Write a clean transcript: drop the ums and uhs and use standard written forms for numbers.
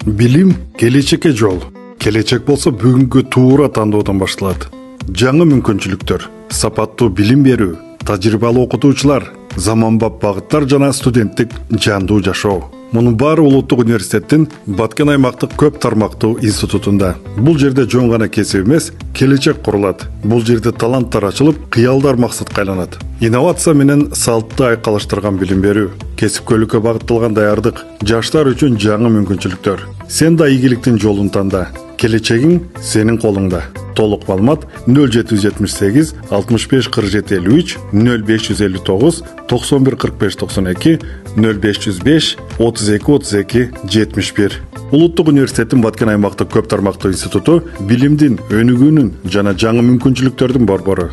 Билим келечекке жол. Келечек болса бүгүнкү туура тандоодон башталат. Жаңы мүмкүнчүлүктөр, сапаттуу билим берүү, тажрыйбалуу окутуучулар, заманбап багыттар жана студенттик жандуу жашоо. Мунун баары Улуттук университеттин Баткен аймактык көп тармактуу институтунда. Бул жерде жөн гана кесип эмес, келечек курулат. Бул жерде таланттар ачылып, кыялдар максатка айланат. Инновация менен салтты айкалыштырган билим берүү, кесипкөйлүккө багытталган даярдык, жаштар үчүн жаңы мүмкүнчүлүктөр. Сен да ийгиликтин жолун танда. Келечегиң сенин колуңда. Толук маалымат 0778 65 47 53 0559 91 45 92 0505 32 32 71. Улуттук университеттин Баткен аймактык көп тармактуу институту билимдин, өнүгүүнүн жана жаңы мүмкүнчүлүктөрдүн борбору.